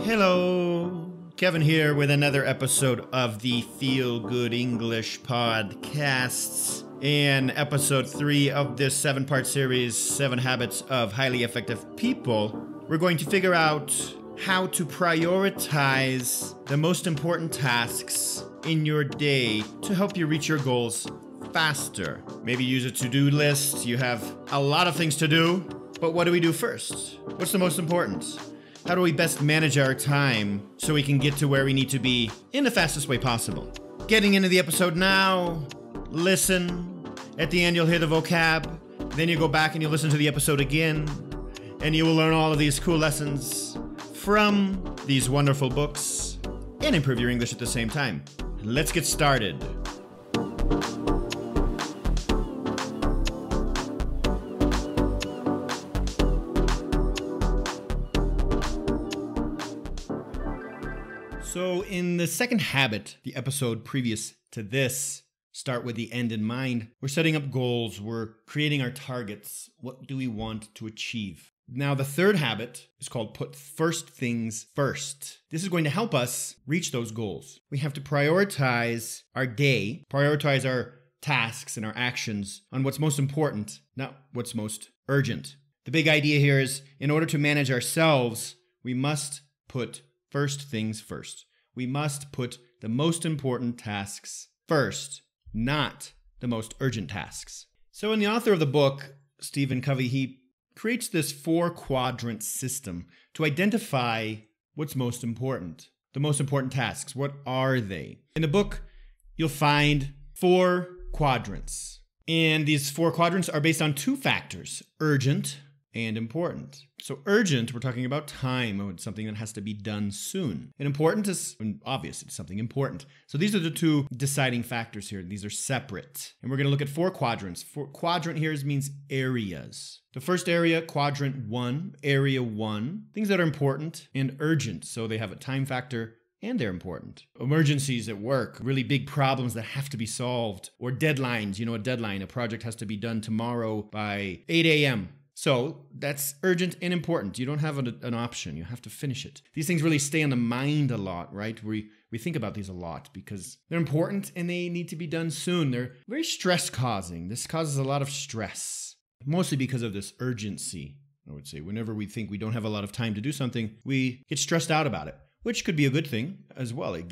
Hello, Kevin here with another episode of the Feel Good English Podcasts. In episode 3 of this 7-part series, 7 Habits of Highly Effective People, we're going to figure out how to prioritize the most important tasks in your day to help you reach your goals faster. Maybe use a to-do list. You have a lot of things to do, but what do we do first? What's the most important? How do we best manage our time so we can get to where we need to be in the fastest way possible? Getting into the episode now, listen. At the end, you'll hear the vocab. Then you go back and you listen to the episode again, and you will learn all of these cool lessons from these wonderful books and improve your English at the same time. Let's get started. So in the second habit, the episode previous to this, start with the end in mind. We're setting up goals. We're creating our targets. What do we want to achieve? Now, the third habit is called put first things first. This is going to help us reach those goals. We have to prioritize our day, prioritize our tasks and our actions on what's most important, not what's most urgent. The big idea here is in order to manage ourselves, we must put first things first. We must put the most important tasks first, not the most urgent tasks. So in the author of the book, Stephen Covey, he creates this 4-quadrant system to identify what's most important, the most important tasks. What are they? In the book, you'll find 4 quadrants. And these 4 quadrants are based on 2 factors, urgent and important. So urgent, we're talking about time, something that has to be done soon. And important is, obvious, it's something important. So these are the 2 deciding factors here. These are separate. And we're going to look at 4 quadrants. Quadrant here means areas. The first area, quadrant 1, area 1, things that are important and urgent. So they have a time factor and they're important. Emergencies at work, really big problems that have to be solved, or deadlines. You know, a deadline, a project has to be done tomorrow by 8 a.m. So that's urgent and important. You don't have an option. You have to finish it. These things really stay on the mind a lot, right? We think about these a lot because they're important and they need to be done soon. They're very stress-causing. This causes a lot of stress, mostly because of this urgency. I would say whenever we think we don't have a lot of time to do something, we get stressed out about it, which could be a good thing as well. It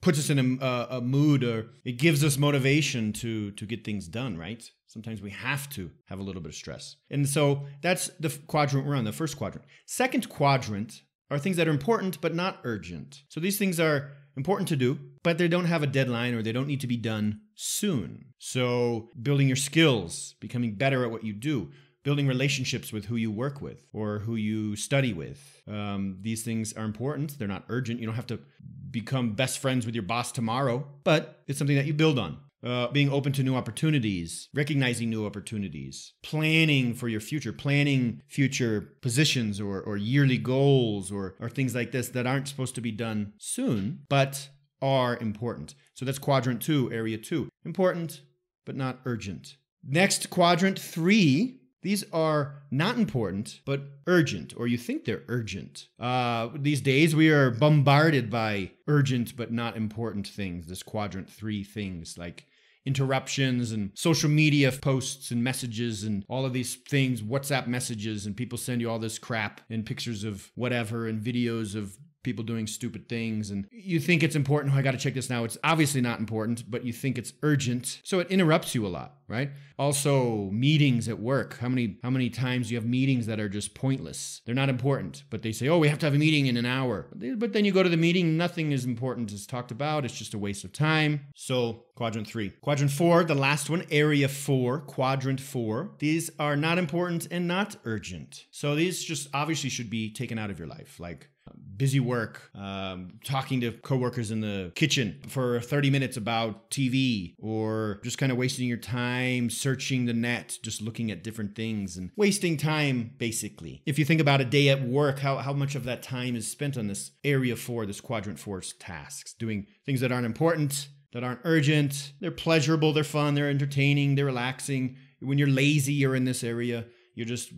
puts us in a mood, or it gives us motivation to get things done, right? Sometimes we have to have a little bit of stress. And so that's the quadrant we're on, the first quadrant. Second quadrant are things that are important but not urgent. So these things are important to do, but they don't have a deadline or they don't need to be done soon. So building your skills, becoming better at what you do, building relationships with who you work with or who you study with. These things are important. They're not urgent. You don't have to become best friends with your boss tomorrow, but it's something that you build on. Being open to new opportunities, recognizing new opportunities, planning for your future, planning future positions or yearly goals or things like this that aren't supposed to be done soon, but are important. So that's quadrant 2, area 2. Important, but not urgent. Next, quadrant 3. These are not important, but urgent, or you think they're urgent. These days, we are bombarded by urgent but not important things, this quadrant 3 things, like interruptions and social media posts and messages and all of these things, WhatsApp messages, and people send you all this crap and pictures of whatever and videos of people doing stupid things, and you think it's important. Oh, I got to check this now. It's obviously not important, but you think it's urgent. So it interrupts you a lot, right? Also, meetings at work. How many times do you have meetings that are just pointless? They're not important, but they say, oh, we have to have a meeting in an hour. But then you go to the meeting, nothing is important is talked about. It's just a waste of time. So quadrant 3. Quadrant 4, the last one, area 4, quadrant 4. These are not important and not urgent. So these just obviously should be taken out of your life, like busy work, talking to coworkers in the kitchen for 30 minutes about TV, or just kind of wasting your time searching the net, just looking at different things and wasting time, basically. If you think about a day at work, how much of that time is spent on this area 4, this quadrant 4 tasks, doing things that aren't important, that aren't urgent, they're pleasurable, they're fun, they're entertaining, they're relaxing. When you're lazy, you're in this area, you're just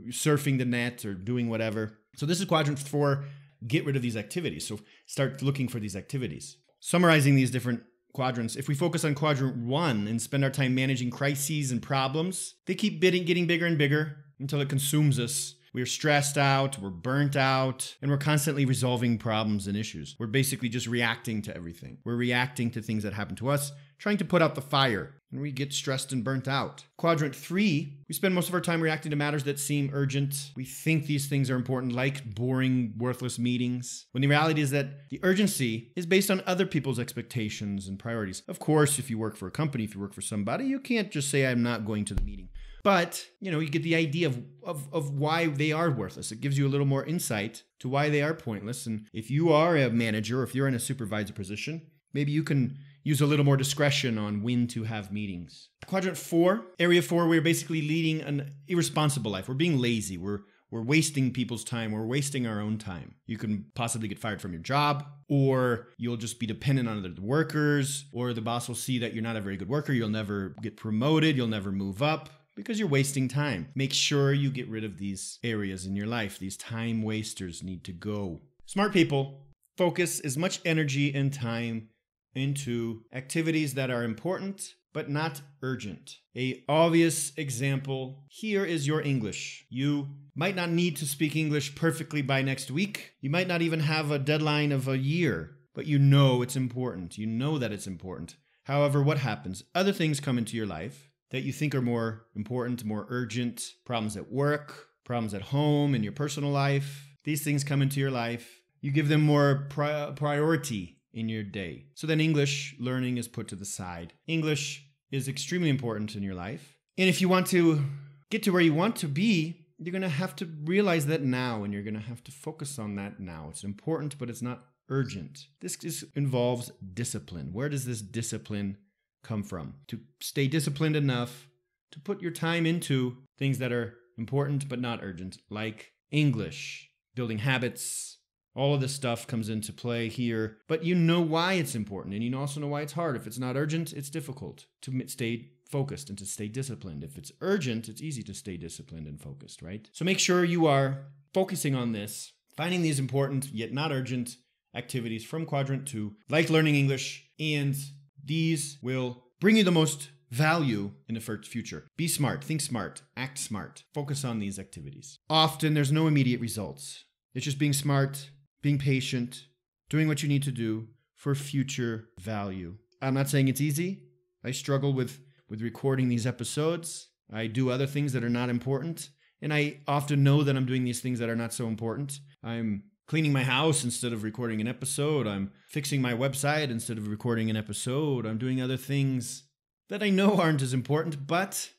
surfing the net or doing whatever. So this is quadrant 4. get rid of these activities. So start looking for these activities. Summarizing these different quadrants, if we focus on quadrant 1 and spend our time managing crises and problems, they keep getting bigger and bigger until it consumes us. We're stressed out, we're burnt out, and we're constantly resolving problems and issues. We're basically just reacting to everything. We're reacting to things that happen to us, trying to put out the fire, and we get stressed and burnt out. Quadrant 3, we spend most of our time reacting to matters that seem urgent. We think these things are important, like boring, worthless meetings, when the reality is that the urgency is based on other people's expectations and priorities. Of course, if you work for a company, if you work for somebody, you can't just say, I'm not going to the meeting. But, you get the idea of why they are worthless. It gives you a little more insight to why they are pointless. And if you are a manager, or if you're in a supervisor position, maybe you can use a little more discretion on when to have meetings. Quadrant 4, area 4, we're basically leading an irresponsible life. We're being lazy. We're wasting people's time. We're wasting our own time. You can possibly get fired from your job, or you'll just be dependent on other workers, or the boss will see that you're not a very good worker. You'll never get promoted. You'll never move up, because you're wasting time. Make sure you get rid of these areas in your life. These time wasters need to go. Smart people focus as much energy and time into activities that are important but not urgent. An obvious example here is your English. You might not need to speak English perfectly by next week. You might not even have a deadline of a year, but you know it's important. You know that it's important. However, what happens? Other things come into your life that you think are more important, more urgent, problems at work, problems at home, in your personal life. These things come into your life. You give them more priority in your day. So then English learning is put to the side. English is extremely important in your life. And if you want to get to where you want to be, you're going to have to realize that now, and you're going to have to focus on that now. It's important, but it's not urgent. This involves discipline. Where does this discipline come from? To stay disciplined enough to put your time into things that are important but not urgent, like English, building habits. All of this stuff comes into play here, but you know why it's important, and you also know why it's hard. If it's not urgent, it's difficult to stay focused and to stay disciplined. If it's urgent, it's easy to stay disciplined and focused, right? So make sure you are focusing on this, finding these important yet not urgent activities from quadrant 2, like learning English, and these will bring you the most value in the future. Be smart, think smart, act smart. Focus on these activities. Often there's no immediate results. It's just being smart, being patient, doing what you need to do for future value. I'm not saying it's easy. I struggle with recording these episodes. I do other things that are not important, and I often know that I'm doing these things that are not so important. I'm cleaning my house instead of recording an episode. I'm fixing my website instead of recording an episode. I'm doing other things that I know aren't as important, but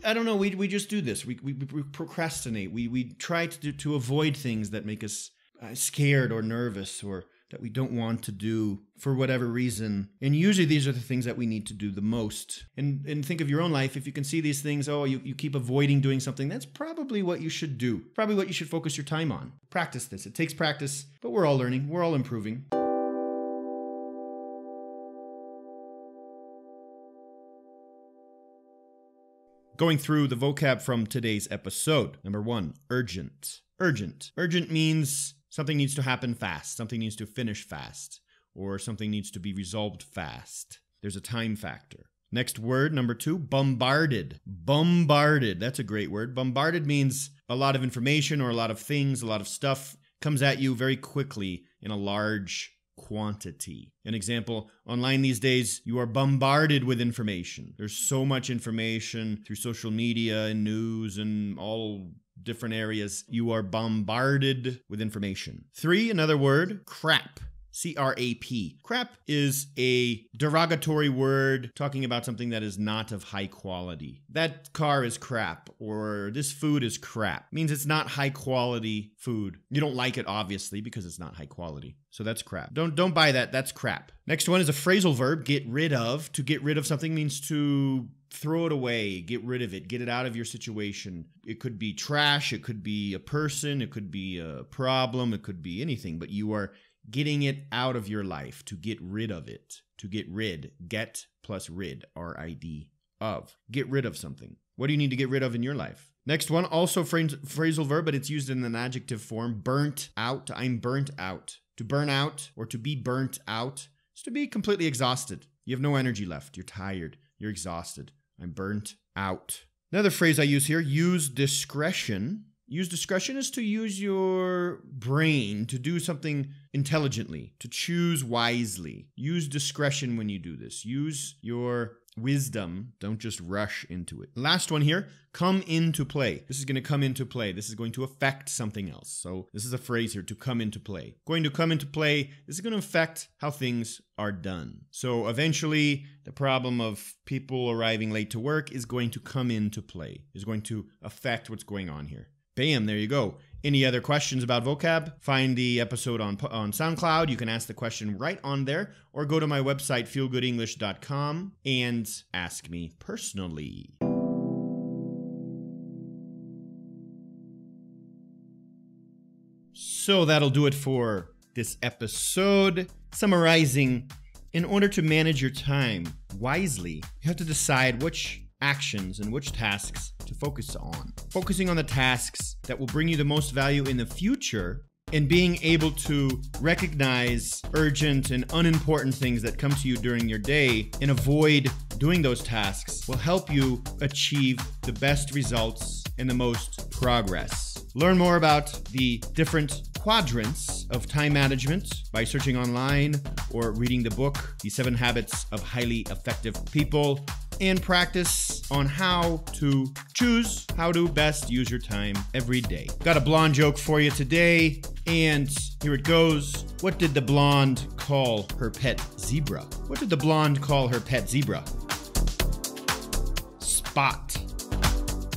I don't know. We just do this. We procrastinate. We try to avoid things that make us scared or nervous, or that we don't want to do for whatever reason. And usually these are the things that we need to do the most. And think of your own life. If you can see these things, you keep avoiding doing something, that's probably what you should do. Probably what you should focus your time on. Practice this. It takes practice, but we're all learning. We're all improving. Going through the vocab from today's episode. Number 1, urgent. Urgent. Urgent means something needs to happen fast, something needs to finish fast, or something needs to be resolved fast. There's a time factor. Next word, number 2, bombarded. Bombarded. That's a great word. Bombarded means a lot of information or a lot of things, a lot of stuff comes at you very quickly in a large quantity. An example, online these days, you are bombarded with information. There's so much information through social media and news and all different areas. You are bombarded with information. 3, another word, crap. C-R-A-P. Crap is a derogatory word talking about something that is not of high quality. That car is crap, or this food is crap. It means it's not high quality food. You don't like it, obviously, because it's not high quality. So that's crap. Don't buy that. That's crap. Next one is a phrasal verb, get rid of. To get rid of something means to throw it away, get rid of it, get it out of your situation. It could be trash, it could be a person, it could be a problem, it could be anything, but you are getting it out of your life, to get rid of it. To get rid. Get plus rid. R-I-D. Of. Get rid of something. What do you need to get rid of in your life? Next one, also phrasal verb, but it's used in an adjective form. Burnt out. I'm burnt out. To burn out or to be burnt out is to be completely exhausted. You have no energy left. You're tired. You're exhausted. I'm burnt out. Another phrase I use here, use discretion. Use discretion is to use your brain to do something intelligently, to choose wisely. Use discretion when you do this. Use your wisdom. Don't just rush into it. Last one here, come into play. This is going to come into play. This is going to affect something else. So this is a phrase here, to come into play. Going to come into play, this is going to affect how things are done. So eventually, the problem of people arriving late to work is going to come into play, is going to affect what's going on here. Bam, there you go. Any other questions about vocab? Find the episode on SoundCloud. You can ask the question right on there, or go to my website, feelgoodenglish.com, and ask me personally. So that'll do it for this episode. Summarizing, in order to manage your time wisely, you have to decide which actions and which tasks to focus on. Focusing on the tasks that will bring you the most value in the future, and being able to recognize urgent and unimportant things that come to you during your day and avoid doing those tasks will help you achieve the best results and the most progress. Learn more about the different quadrants of time management by searching online or reading the book, The 7 Habits of Highly Effective People, and practice on how to choose how to best use your time every day. Got a blonde joke for you today, and here it goes. What did the blonde call her pet zebra? What did the blonde call her pet zebra? Spot.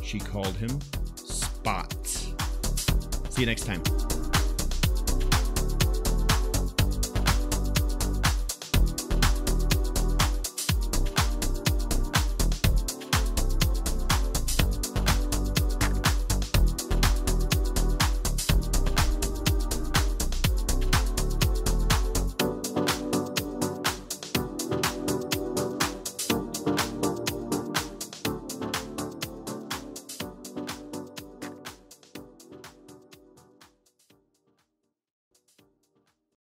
She called him Spot. See you next time.